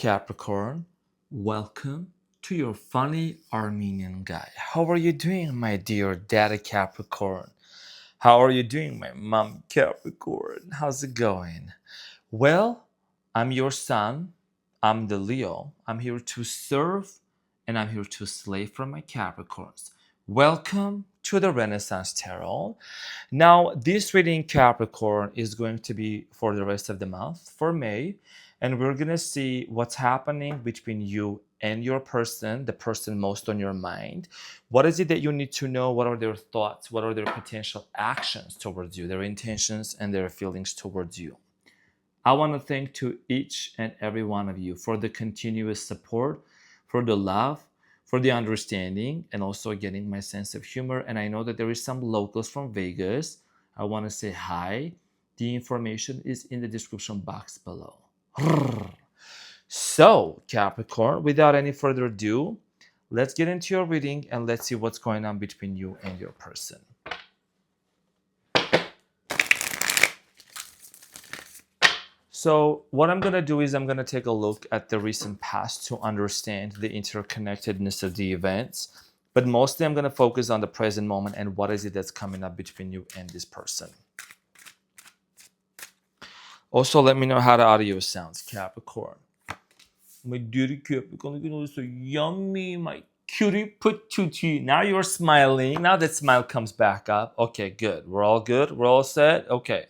Capricorn, welcome to your funny Armenian guy. How are you doing, my dear daddy Capricorn? How are you doing, my mom Capricorn? How's it going? Well, I'm your son. I'm the Leo. I'm here to serve and I'm here to slay for my Capricorns. Welcome to the Renaissance Tarot. Now, this reading Capricorn is going to be for the rest of the month, for May, and we're going to see what's happening between you and your person, the person most on your mind. What is it that you need to know? What are their thoughts? What are their potential actions towards you, their intentions and their feelings towards you? I want to thank to each and every one of you for the continuous support, for the love, for the understanding, and also getting my sense of humor. And I know that there is some locals from Vegas. I want to say hi. The information is in the description box below. So, Capricorn, without any further ado, let's get into your reading and let's see what's going on between you and your person. So what I'm going to do is I'm going to take a look at the recent past to understand the interconnectedness of the events. But mostly I'm going to focus on the present moment and what is it that's coming up between you and this person. Also, let me know how the audio sounds, Capricorn. My dear Capricorn, looking all so yummy, my cutie patootie. Now you're smiling. Now that smile comes back up. Okay, good. We're all good. We're all set. Okay.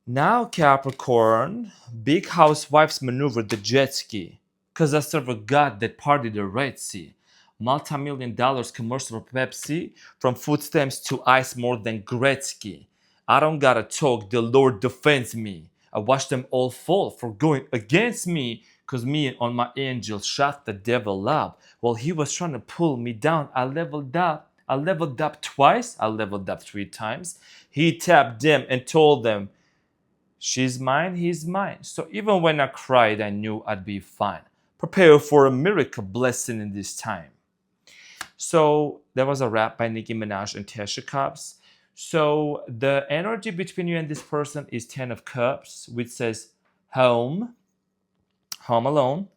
Now, Capricorn, big housewives maneuver the jet ski because I serve a god that parted the Red Sea. Multi-million dollars commercial for Pepsi, from food stamps to ice more than Gretzky. I don't gotta talk, the Lord defends me. I watched them all fall for going against me because me on my angel shot the devil up. While he was trying to pull me down, I leveled up. I leveled up twice. I leveled up 3 times. He tapped them and told them, she's mine, he's mine. So even when I cried, I knew I'd be fine. Prepare for a miracle blessing in this time. So there was a rap by Nicki Minaj and Tasha Cobbs. So the energy between you and this person is 10 of Cups, which says home alone.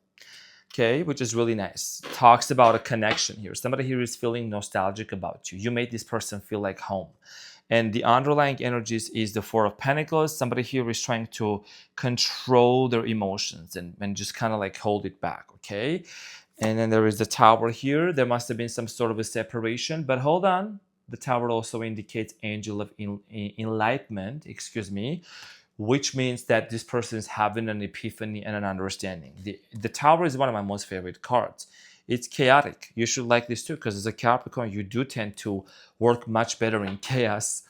Okay, which is really nice. Talks about a connection here. Somebody here is feeling nostalgic about you. You made this person feel like home. And the underlying energies is the Four of Pentacles. Somebody here is trying to control their emotions and just kind of like hold it back, okay? And then there is the Tower here. There must have been some sort of a separation, but hold on. The Tower also indicates angel of enlightenment, which means that this person is having an epiphany and an understanding. The Tower is one of my most favorite cards. It's chaotic. You should like this too, because as a Capricorn, you do tend to work much better in chaos.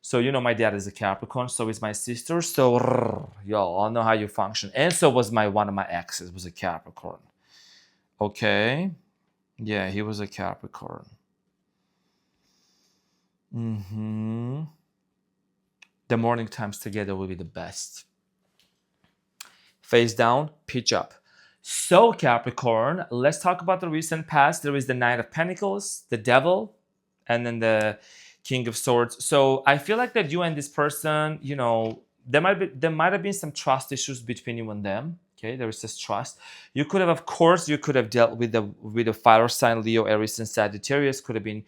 So, you know, my dad is a Capricorn, so is my sister. So, y'all all know how you function. And so was one of my exes was a Capricorn. Okay. Yeah, he was a Capricorn. The morning times together will be the best. Face down, pitch up. So, Capricorn, let's talk about the recent past. There is the Knight of Pentacles, the Devil, and then the King of Swords. So I feel like that you and this person, you know, there might have been some trust issues between you and them. Okay, there is this trust. You could have, of course, dealt with the fire sign Leo, Aries, and Sagittarius. Could have been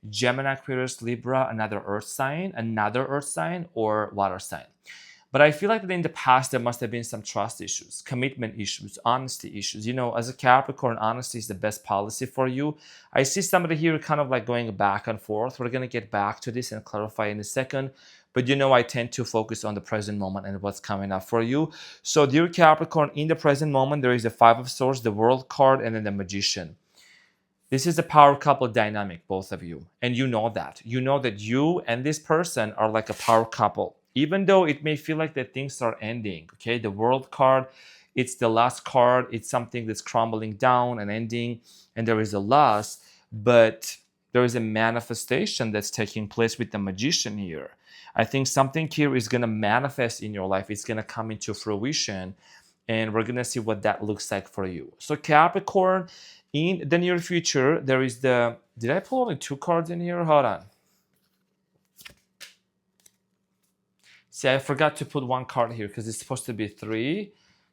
Gemini, Aquarius, Libra, another earth sign, or water sign. But I feel like that in the past, there must have been some trust issues, commitment issues, honesty issues. You know, as a Capricorn, honesty is the best policy for you. I see somebody here kind of like going back and forth. We're going to get back to this and clarify in a second. But you know, I tend to focus on the present moment and what's coming up for you. So dear Capricorn, in the present moment, there is the Five of Swords, the World card, and then the Magician. This is a power couple dynamic, both of you. And you know that. You know that you and this person are like a power couple. Even though it may feel like that things are ending, okay? The World card, it's the last card. It's something that's crumbling down and ending, and there is a loss. But there is a manifestation that's taking place with the Magician here. I think something here is going to manifest in your life. It's going to come into fruition, and we're going to see what that looks like for you. So Capricorn, in the near future, there is the... Did I pull only 2 cards in here? Hold on. See, I forgot to put 1 card here because it's supposed to be 3.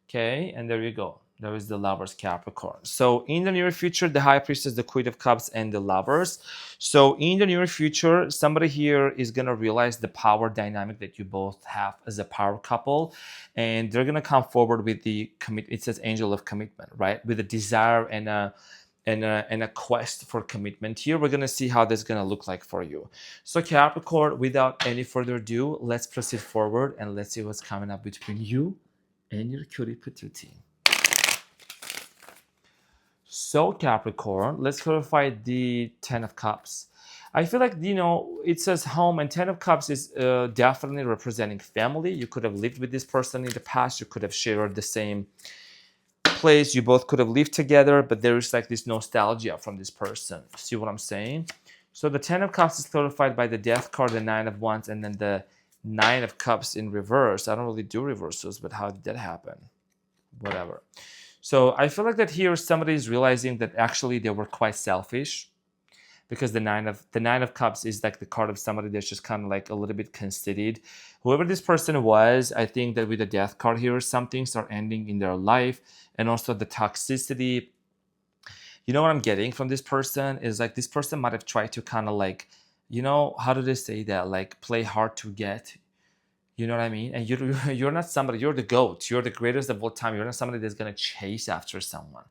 Okay, and there you go. There is the Lovers, Capricorn. So in the near future, the High Priestess, the Queen of Cups, and the Lovers. So in the near future, somebody here is going to realize the power dynamic that you both have as a power couple. And they're going to come forward with the it says angel of commitment, right? With a desire and a quest for commitment here. We're going to see how this is going to look like for you. So Capricorn, without any further ado, let's proceed forward and let's see what's coming up between you and your cutie patootie. So Capricorn, let's clarify the 10 of Cups. I feel like, it says home, and 10 of Cups is definitely representing family. You could have lived with this person in the past. You could have shared the same place. You both could have lived together, but there is like this nostalgia from this person. See what I'm saying? So the 10 of Cups is clarified by the Death card, the 9 of Wands, and then the 9 of Cups in reverse. I don't really do reversals, but how did that happen? Whatever. So I feel like that here somebody is realizing that actually they were quite selfish, because the nine of cups is like the card of somebody that's just kind of like a little bit conceited. Whoever this person was, I think that with the Death card here, some things are ending in their life, and also the toxicity. You know what I'm getting from this person is like this person might have tried to kind of like, how do they say that? Like play hard to get. You know what I mean? And you're not somebody, you're the GOAT. You're the greatest of all time. You're not somebody that's going to chase after someone.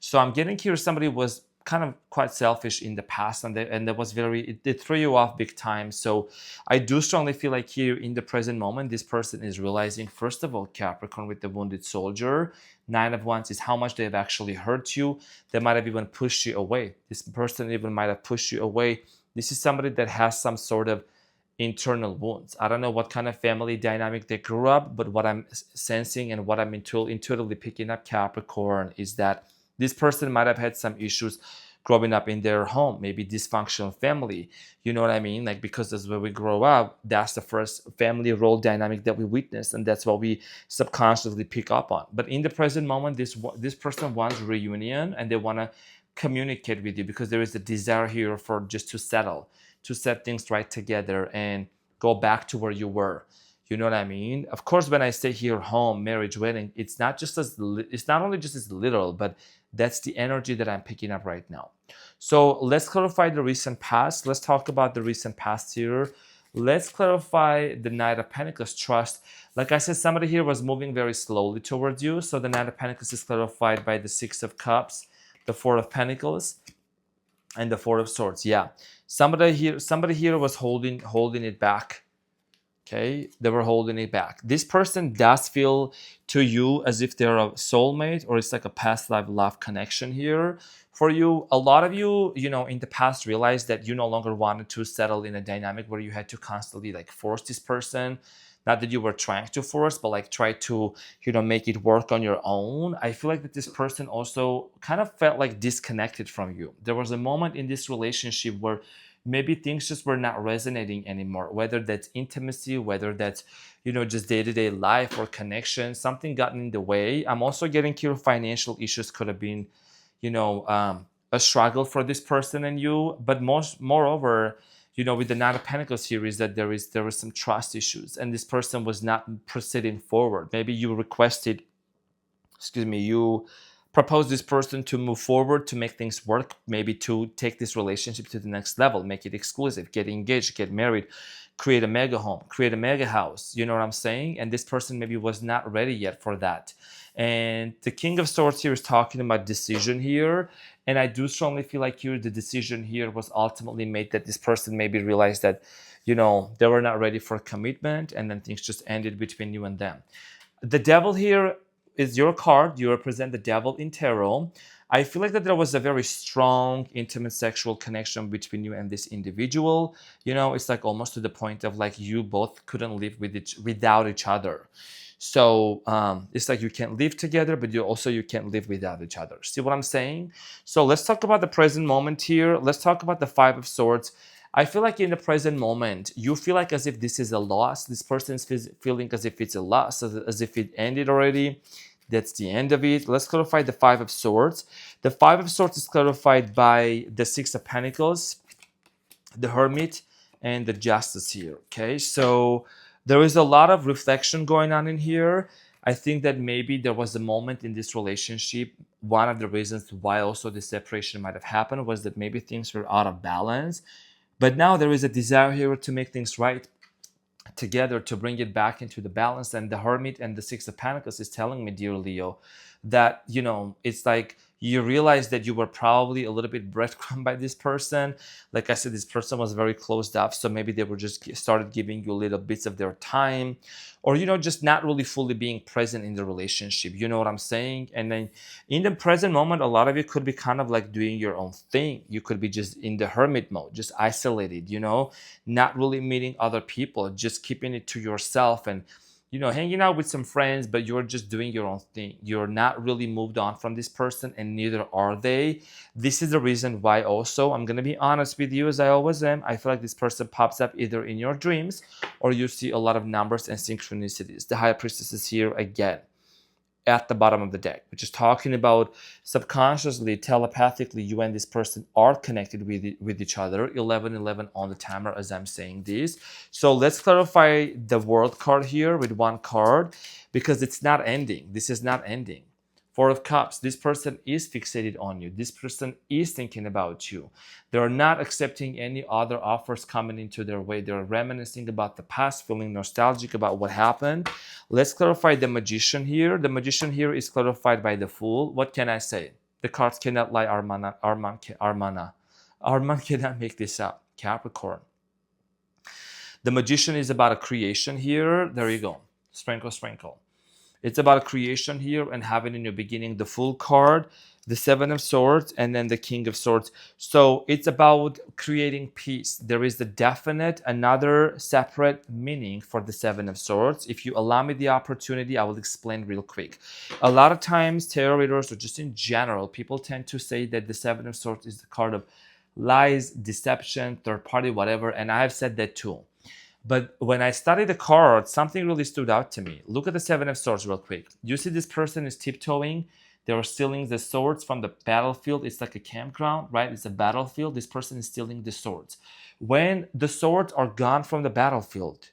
So I'm getting here somebody was kind of quite selfish in the past, and that was it threw you off big time. So I do strongly feel like here in the present moment, this person is realizing, first of all, Capricorn with the Wounded Soldier, 9 of Wands is how much they have actually hurt you. They might have even pushed you away. This person even might have pushed you away. This is somebody that has some sort of internal wounds. I don't know what kind of family dynamic they grew up, but what I'm sensing and what I'm intuitively picking up, Capricorn, is that this person might have had some issues growing up in their home, maybe dysfunctional family. You know what I mean? Like, because as when we grow up, that's the first family role dynamic that we witness, and that's what we subconsciously pick up on. But in the present moment, this person wants reunion, and they want to communicate with you because there is a desire here for just to settle, to set things right together and go back to where you were. You know what I mean? Of course, when I say here home, marriage, wedding, it's not only just as literal, but that's the energy that I'm picking up right now. So let's clarify the recent past. Let's talk about the recent past here. Let's clarify the Knight of Pentacles, trust. Like I said, somebody here was moving very slowly towards you. So the Knight of Pentacles is clarified by the 6 of Cups, the 4 of Pentacles, and the 4 of Swords. Yeah, somebody here was holding it back. Okay, they were holding it back. This person does feel to you as if they're a soulmate, or it's like a past life love connection here for you. A lot of you, in the past realized that you no longer wanted to settle in a dynamic where you had to constantly like force this person. Not that you were trying to force, but like try to, make it work on your own. I feel like that this person also kind of felt like disconnected from you. There was a moment in this relationship where maybe things just were not resonating anymore, whether that's intimacy, whether that's, just day-to-day life or connection. Something got in the way. I'm also getting here financial issues could have been, a struggle for this person and you. But moreover, with the Knight of Pentacles here is that there was some trust issues, and this person was not proceeding forward. Maybe you you propose this person to move forward, to make things work, maybe to take this relationship to the next level, make it exclusive, get engaged, get married, create a mega home, create a mega house. You know what I'm saying? And this person maybe was not ready yet for that. And the King of Swords here is talking about decision here. And I do strongly feel like here the decision here was ultimately made that this person maybe realized that, they were not ready for commitment, and then things just ended between you and them. The Devil here is your card. You represent the Devil in tarot. I feel like that there was a very strong, intimate sexual connection between you and this individual. It's like almost to the point of like you both couldn't live without each other. So it's like you can't live together, but you can't live without each other. See what I'm saying? So let's talk about the present moment here. Let's talk about the 5 of Swords. I feel like in the present moment, you feel like as if this is a loss. This person's feeling as if it's a loss, as if it ended already. That's the end of it. Let's clarify the 5 of Swords. The 5 of Swords is clarified by the 6 of Pentacles, the Hermit, and the Justice here. Okay, so there is a lot of reflection going on in here. I think that maybe there was a moment in this relationship. One of the reasons why also the separation might have happened was that maybe things were out of balance. But now there is a desire here to make things right together, to bring it back into the balance. And the Hermit and the Six of Pentacles is telling me, dear Leo, that, you know, it's like you realize that you were probably a little bit breadcrumbed by this person. Like I said, this person was very closed up, so maybe they were just started giving you little bits of their time, or, you know, just not really fully being present in the relationship. You know what I'm saying? And then in the present moment, a lot of you could be kind of like doing your own thing. You could be just in the hermit mode, just isolated, you know, not really meeting other people, just keeping it to yourself, and, you know, hanging out with some friends, but you're just doing your own thing. You're not really moved on from this person, and neither are they. This is the reason why also, I'm going to be honest with you, as I always am, I feel like this person pops up either in your dreams, or you see a lot of numbers and synchronicities. The High Priestess is here again at the bottom of the deck, which is talking about subconsciously, telepathically, you and this person are connected with each other. 1111 on the timer as I'm saying this. So let's clarify the World card here with one card, because it's not ending. This is not ending. Four of Cups, this person is fixated on you. This person is thinking about you. They're not accepting any other offers coming into their way. They're reminiscing about the past, feeling nostalgic about what happened. Let's clarify the Magician here. The Magician here is clarified by the Fool. What can I say? The cards cannot lie, Arman cannot make this up. Capricorn. The Magician is about a creation here. There you go. Sprinkle, sprinkle. It's about a creation here, and having in your beginning the Fool card, the Seven of Swords, and then the King of Swords. So it's about creating peace. There is the definite, another separate meaning for the Seven of Swords. If you allow me the opportunity, I will explain real quick. A lot of times, tarot readers, or just in general, people tend to say that the Seven of Swords is the card of lies, deception, third party, whatever. And I have said that too. But when I studied the card, something really stood out to me. Look at the Seven of Swords real quick. You see this person is tiptoeing. They are stealing the swords from the battlefield. It's like a campground, right? It's a battlefield. This person is stealing the swords. When the swords are gone from the battlefield,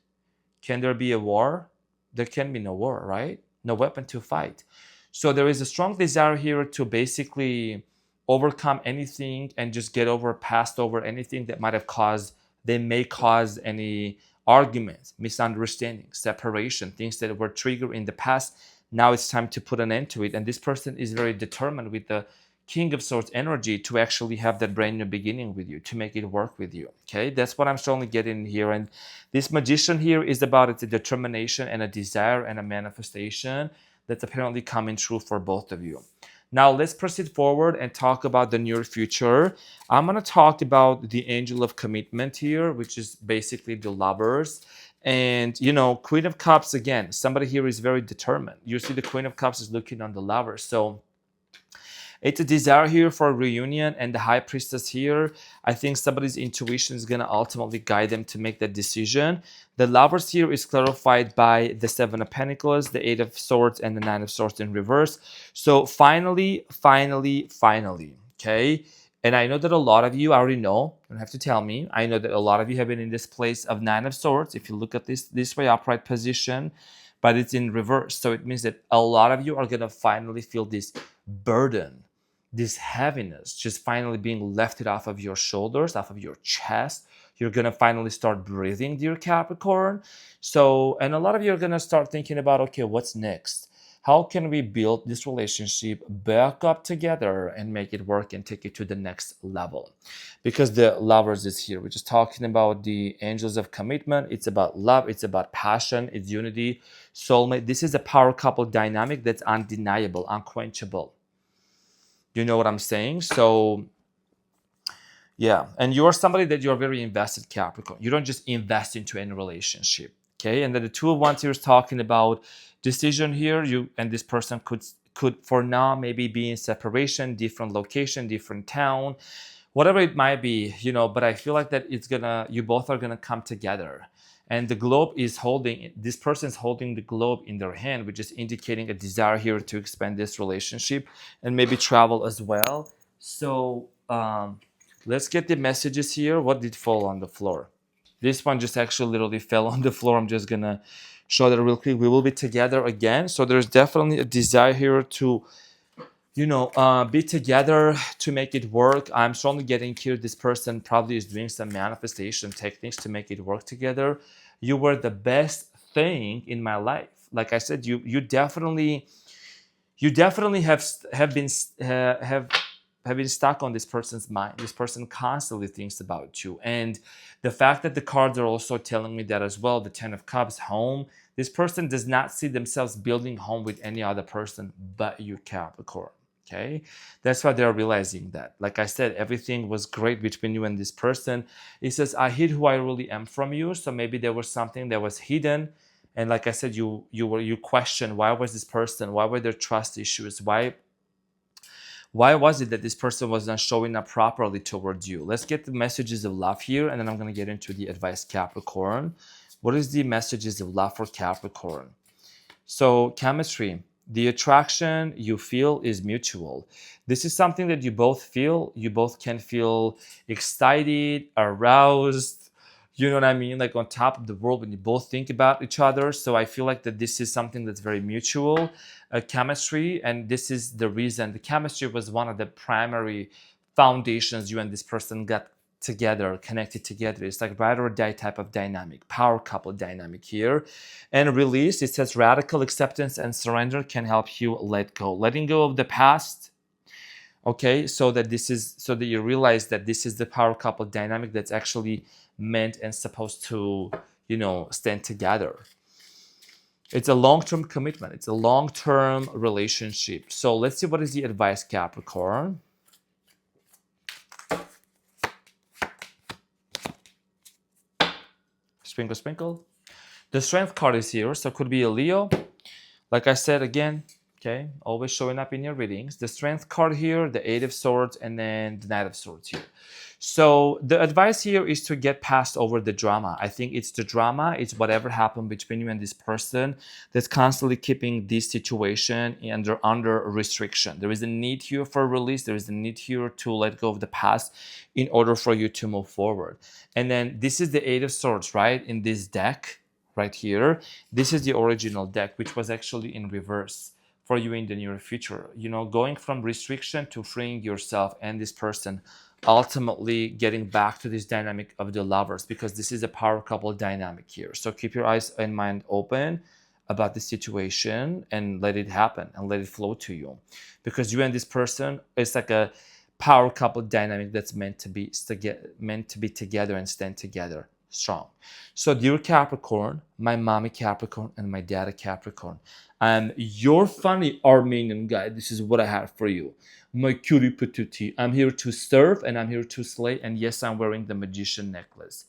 can there be a war? There can be no war, right? No weapon to fight. So there is a strong desire here to basically overcome anything and just get over, past over anything that might have caused, they may cause any arguments, misunderstandings, separation, things that were triggered in the past. Now it's time to put an end to it. And this person is very determined with the King of Swords energy to actually have that brand new beginning with you, to make it work with you. Okay, that's what I'm strongly getting here. And this Magician here is about it's a determination and a desire and a manifestation that's apparently coming true for both of you. Now let's proceed forward and talk about the near future. I'm going to talk about the Angel of Commitment here, which is basically the Lovers. And, you know, Queen of Cups, again, somebody here is very determined. You see the Queen of Cups is looking on the Lovers. So it's a desire here for a reunion, and the High Priestess here, I think somebody's intuition is going to ultimately guide them to make that decision. The Lovers here is clarified by the Seven of Pentacles, the Eight of Swords, and the Nine of Swords in reverse. So finally, okay? And I know that a lot of you, I already know, you don't have to tell me. I know that a lot of you have been in this place of Nine of Swords. If you look at this way, upright position, but it's in reverse. So it means that a lot of you are going to finally feel this burden, this heaviness, just finally being lifted off of your shoulders, off of your chest. You're going to finally start breathing, dear Capricorn. So, and a lot of you are going to start thinking about, okay, what's next? How can we build this relationship back up together and make it work and take it to the next level? Because the Lovers is here. We're just talking about the Angels of Commitment. It's about love. It's about passion. It's unity, soulmate. This is a power couple dynamic that's undeniable, unquenchable. You know what I'm saying? So, yeah. And you're somebody that you're very invested, Capricorn. You don't just invest into any relationship. Okay. And then the Two of Wands here is talking about decision here. You and this person could for now maybe be in separation, different location, different town, whatever it might be, you know, but I feel like that you both are gonna come together. And the globe is this person is holding the globe in their hand, which is indicating a desire here to expand this relationship and maybe travel as well. So let's get the messages here. What did fall on the floor? This one just actually literally fell on the floor. I'm just gonna show that real quick. We will be together again. So there's definitely a desire here to, be together to make it work. I'm strongly getting here. This person probably is doing some manifestation techniques to make it work together. You were the best thing in my life. Like I said, you definitely have been stuck on this person's mind. This person constantly thinks about you, and the fact that the cards are also telling me that as well. The Ten of Cups, home. This person does not see themselves building home with any other person but you, Capricorn. Okay, that's why they're realizing that. Like I said, everything was great between you and this person. It says, I hid who I really am from you. So maybe there was something that was hidden. And like I said, you question, why was this person? Why were there trust issues? Why was it that this person was not showing up properly towards you? Let's get the messages of love here, and then I'm going to get into the advice, Capricorn. What is the messages of love for Capricorn? So chemistry, the attraction you feel is mutual. This is something that you both feel. You both can feel excited, aroused, you know what I mean? Like on top of the world when you both think about each other. So I feel like that this is something that's very mutual, chemistry. And this is the reason. The chemistry was one of the primary foundations you and this person got together, connected together. It's like ride or die type of dynamic, power couple dynamic here. And release, it says radical acceptance and surrender can help you let go. Letting go of the past, okay, so that you realize that this is the power couple dynamic that's actually meant and supposed to, stand together. It's a long-term commitment. It's a long-term relationship. So let's see what is the advice, Capricorn. Sprinkle, sprinkle. The Strength card is here, so it could be a Leo. Like I said again, okay, always showing up in your readings. The Strength card here, the Eight of Swords, and then the Knight of Swords here. So the advice here is to get past over the drama. I think it's the drama. It's whatever happened between you and this person that's constantly keeping this situation under restriction. There is a need here for release. There is a need here to let go of the past in order for you to move forward. And then this is the Eight of Swords, right? In this deck right here. This is the original deck, which was actually in reverse for you in the near future. Going from restriction to freeing yourself and this person, ultimately getting back to this dynamic of the lovers, because this is a power couple dynamic here. So keep your eyes and mind open about the situation and let it happen and let it flow to you, because you and this person, it's like a power couple dynamic that's meant to be together and stand together strong. So dear Capricorn, my mommy Capricorn and my daddy Capricorn, I'm your funny Armenian guy. This is what I have for you. My cutie patootie. I'm here to serve and I'm here to slay. And yes, I'm wearing the magician necklace.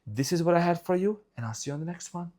This is what I had for you, and I'll see you on the next one.